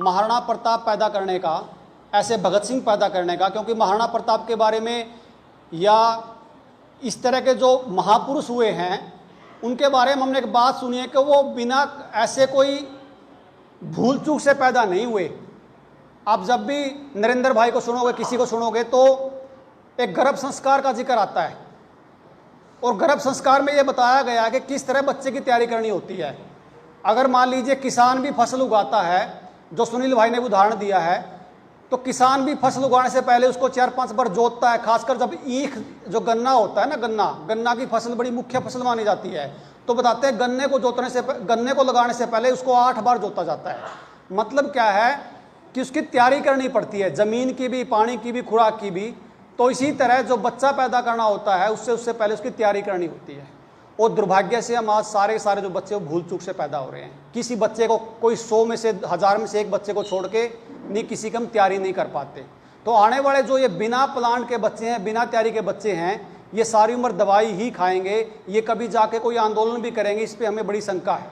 महाराणा प्रताप पैदा करने का, ऐसे भगत सिंह पैदा करने का, क्योंकि महाराणा प्रताप के बारे में या इस तरह के जो महापुरुष हुए हैं उनके बारे में हमने एक बात सुनी है कि वो बिना ऐसे कोई भूल चूक से पैदा नहीं हुए। आप जब भी नरेंद्र भाई को सुनोगे, किसी को सुनोगे, तो एक गर्भ संस्कार का जिक्र आता है और गर्भ संस्कार में ये बताया गया है कि किस तरह बच्चे की तैयारी करनी होती है। अगर मान लीजिए किसान भी फसल उगाता है, जो सुनील भाई ने उदाहरण दिया है, तो किसान भी फसल उगाने से पहले उसको 4-5 बार जोतता है। खासकर जब ईख जो गन्ना होता है ना, गन्ना की फसल बड़ी मुख्य फसल मानी जाती है, तो बताते हैं गन्ने को लगाने से पहले उसको 8 बार जोता जाता है। मतलब क्या है कि उसकी तैयारी करनी पड़ती है, ज़मीन की भी, पानी की भी, खुराक की भी। तो इसी तरह जो बच्चा पैदा करना होता है उससे पहले उसकी तैयारी करनी होती है। और दुर्भाग्य से हम आज सारे जो बच्चे भूल चूक से पैदा हो रहे हैं। किसी बच्चे को, कोई 100 में से 1000 में से एक बच्चे को छोड़ के नहीं, किसी की हम तैयारी नहीं कर पाते। तो आने वाले जो ये बिना प्लान के बच्चे हैं, बिना तैयारी के बच्चे हैं, ये सारी उम्र दवाई ही खाएंगे, ये कभी जाके कोई आंदोलन भी करेंगे, इस पर हमें बड़ी शंका है।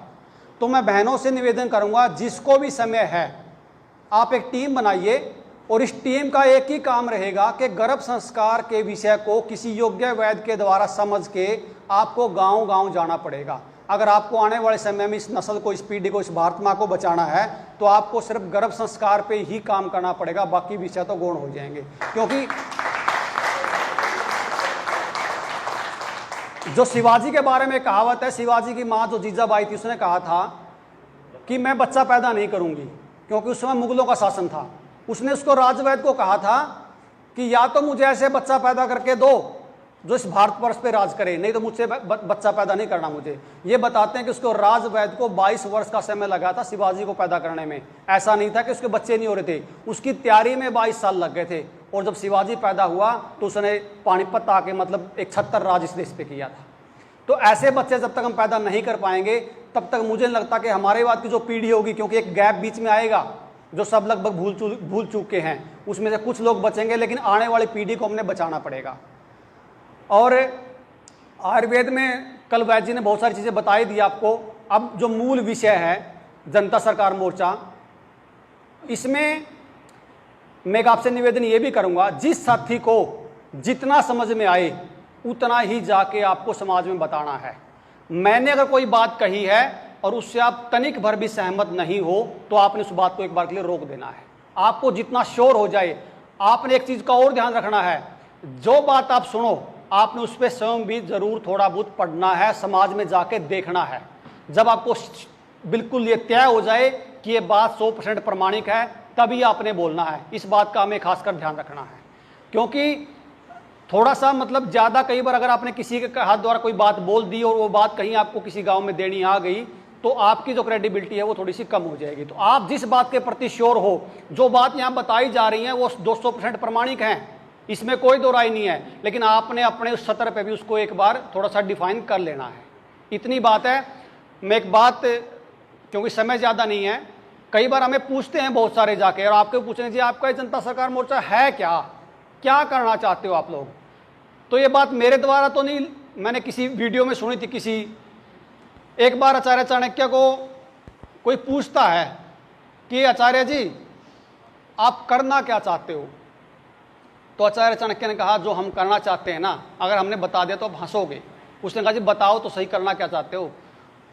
तो मैं बहनों से निवेदन करूंगा, जिसको भी समय है आप एक टीम बनाइए और इस टीम का एक ही काम रहेगा कि गर्भ संस्कार के विषय को किसी योग्य वैद्य के द्वारा समझ के आपको गांव-गांव जाना पड़ेगा। अगर आपको आने वाले समय में इस नस्ल को, इस पीढ़ी को, इस भारत माँ को बचाना है, तो आपको सिर्फ गर्भ संस्कार पे ही काम करना पड़ेगा, बाकी विषय तो गौण हो जाएंगे। क्योंकि जो शिवाजी के बारे में कहावत है, शिवाजी की माँ जो जीजाबाई थी, उसने कहा था कि मैं बच्चा पैदा नहीं करूंगी, क्योंकि उस समय मुगलों का शासन था। उसने उसको राजवैद्य को कहा था कि या तो मुझे ऐसे बच्चा पैदा करके दो जो इस भारतवर्ष पे राज करे, नहीं तो मुझसे बच्चा पैदा नहीं करना मुझे। ये बताते हैं कि उसको राजवैद्य को 22 वर्ष का समय लगा था शिवाजी को पैदा करने में। ऐसा नहीं था कि उसके बच्चे नहीं हो रहे थे, उसकी तैयारी में 22 साल लग गए थे। और जब शिवाजी पैदा हुआ तो उसने पानीपत आके, मतलब एक 76 राज इस देश पे किया था। तो ऐसे बच्चे जब तक हम पैदा नहीं कर पाएंगे, तब तक मुझे लगता कि हमारे बाद की जो पीढ़ी होगी, क्योंकि एक गैप बीच में आएगा, जो सब लगभग भूल चूक के हैं, उसमें से कुछ लोग बचेंगे, लेकिन आने वाली पीढ़ी को हमने बचाना पड़ेगा। और आयुर्वेद में कल वैद्य जी ने बहुत सारी चीज़ें बताई दी आपको। अब जो मूल विषय है जनता सरकार मोर्चा, इसमें मैं आपसे निवेदन ये भी करूंगा, जिस साथी को जितना समझ में आए उतना ही जाके आपको समाज में बताना है। मैंने अगर कोई बात कही है और उससे आप तनिक भर भी सहमत नहीं हो, तो आपने उस बात को एक बार के लिए रोक देना है। आपको जितना श्योर हो जाए। आपने एक चीज़ का और ध्यान रखना है, जो बात आप सुनो आपने उस पर स्वयं भी जरूर थोड़ा बहुत पढ़ना है, समाज में जाके देखना है। जब आपको बिल्कुल ये तय हो जाए कि ये बात 100% प्रमाणिक है, तभी आपने बोलना है। इस बात का हमें खासकर ध्यान रखना है, क्योंकि थोड़ा सा, मतलब ज़्यादा, कई बार अगर आपने किसी के हाथ द्वारा कोई बात बोल दी और वो बात कहीं आपको किसी गांव में देनी आ गई, तो आपकी जो क्रेडिबिलिटी है वो थोड़ी सी कम हो जाएगी। तो आप जिस बात के प्रति श्योर हो, जो बात यहाँ बताई जा रही है वो 200% प्रमाणिक हैं, इसमें कोई दो राय नहीं है, लेकिन आपने अपने उस सतर पे भी उसको एक बार थोड़ा सा डिफाइन कर लेना है। इतनी बात है। मैं एक बात, क्योंकि समय ज़्यादा नहीं है, कई बार हमें पूछते हैं बहुत सारे जाके, और आपके पूछने जी आपका जनता सरकार मोर्चा है क्या करना चाहते हो आप लोग। तो ये बात मेरे द्वारा तो नहीं, मैंने किसी वीडियो में सुनी थी। एक बार आचार्य चाणक्य को कोई पूछता है कि आचार्य जी आप करना क्या चाहते हो। तो आचार्य चाणक्य ने कहा, जो हम करना चाहते हैं ना, अगर हमने बता दिया तो आप हंसोगे। उसने कहा जी बताओ तो सही, करना क्या चाहते हो।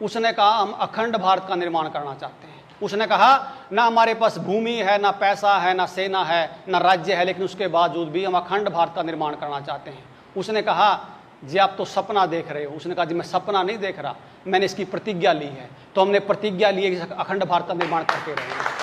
उसने कहा हम अखंड भारत का निर्माण करना चाहते हैं। उसने कहा ना हमारे पास भूमि है, ना पैसा है, ना सेना है, ना राज्य है, लेकिन उसके बावजूद भी हम अखंड भारत का निर्माण करना चाहते हैं। उसने कहा जी आप तो सपना देख रहे हो। उसने कहा जी मैं सपना नहीं देख रहा, मैंने इसकी प्रतिज्ञा ली है। तो हमने प्रतिज्ञा ली है कि अखंड भारत का निर्माण करते रहेंगे।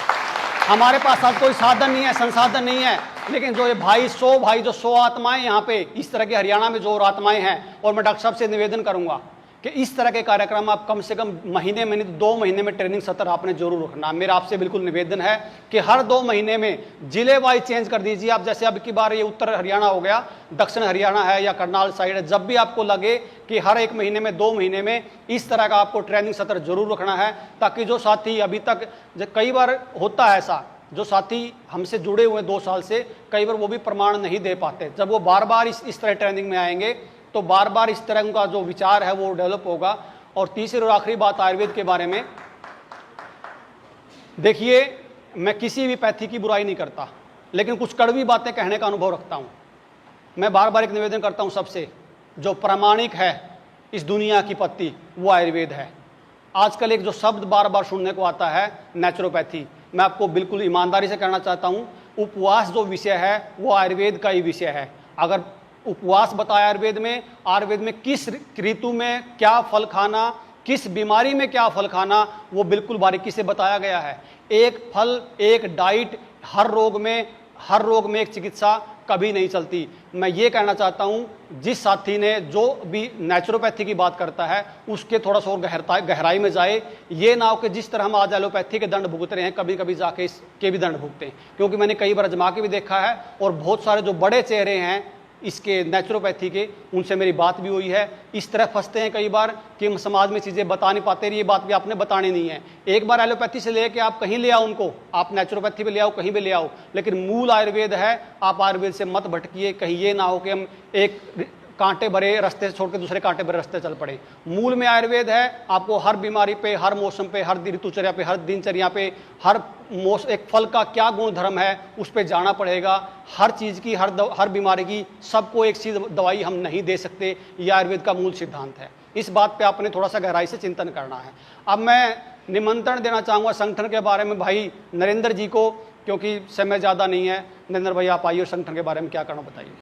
हमारे पास आज कोई साधन नहीं है, संसाधन नहीं है, लेकिन जो ये भाई 100 आत्माएं यहाँ पे, इस तरह के हरियाणा में जो और आत्माएं हैं, और मैं डॉक्टर साहब से निवेदन करूंगा कि इस तरह के कार्यक्रम आप कम से कम महीने में नहीं, 2 महीने में ट्रेनिंग सत्र आपने जरूर रखना। मेरा आपसे बिल्कुल निवेदन है कि हर 2 महीने में जिले वाइज चेंज कर दीजिए आप। जैसे अब की बार ये उत्तर हरियाणा हो गया, दक्षिण हरियाणा है या करनाल साइड है, जब भी आपको लगे कि हर 1 महीने में, 2 महीने में इस तरह का आपको ट्रेनिंग सत्र जरूर रखना है, ताकि जो साथी अभी तक, कई बार होता है ऐसा, जो साथी हमसे जुड़े हुए 2 साल से, कई बार वो भी प्रमाण नहीं दे पाते। जब वो बार बार इस तरह ट्रेनिंग में आएंगे तो बार बार इस तरह का जो विचार है वो डेवलप होगा। और तीसरी और आखिरी बात आयुर्वेद के बारे में, देखिए मैं किसी भी पैथी की बुराई नहीं करता, लेकिन कुछ कड़वी बातें कहने का अनुभव रखता हूँ। मैं बार बार एक निवेदन करता हूँ सबसे, जो प्रामाणिक है इस दुनिया की पत्ती वो आयुर्वेद है। आजकल एक जो शब्द बार बार सुनने को आता है नेचुरोपैथी, मैं आपको बिल्कुल ईमानदारी से कहना चाहता हूँ, उपवास जो विषय है वो आयुर्वेद का ही विषय है। अगर उपवास बताया आयुर्वेद में किस ऋतु में क्या फल खाना, किस बीमारी में क्या फल खाना, वो बिल्कुल बारीकी से बताया गया है। एक फल, एक डाइट, हर रोग में एक चिकित्सा कभी नहीं चलती। मैं ये कहना चाहता हूँ, जिस साथी ने जो भी नेचुरोपैथी की बात करता है उसके थोड़ा सा और गहराई में जाए। ये ना हो कि जिस तरह हम आज एलोपैथी के दंड भुगत रहे हैं, कभी कभी जाके इसके भी दंड भुगते हैं। क्योंकि मैंने कई बार आजमा के भी देखा है, और बहुत सारे जो बड़े चेहरे हैं इसके नेचुरोपैथी के, उनसे मेरी बात भी हुई है। इस तरह फंसते हैं कई बार कि हम समाज में चीज़ें बता नहीं पाते, ये बात भी आपने बतानी नहीं है। एक बार एलोपैथी से लेके आप कहीं ले आओ उनको, आप नेचुरोपैथी पे ले आओ, कहीं भी ले आओ, लेकिन मूल आयुर्वेद है। आप आयुर्वेद से मत भटकिए, कहीं ये ना हो कि हम एक कांटे भरे रास्ते से छोड़ के दूसरे कांटे भरे रास्ते चल पड़े। मूल में आयुर्वेद है। आपको हर बीमारी पे, हर मौसम पे, हर ऋतुचर्या पे, हर दिनचर्या पे, हर एक फल का क्या गुण धर्म है उस पर जाना पड़ेगा। हर चीज़ की, हर बीमारी की सबको एक चीज दवाई हम नहीं दे सकते। यह आयुर्वेद का मूल सिद्धांत है। इस बात पे आपने थोड़ा सा गहराई से चिंतन करना है। अब मैं निमंत्रण देना चाहूँगा संगठन के बारे में भाई नरेंद्र जी को, क्योंकि समय ज़्यादा नहीं है। नरेंद्र भाई आप आइए, संगठन के बारे में क्या करना बताइए।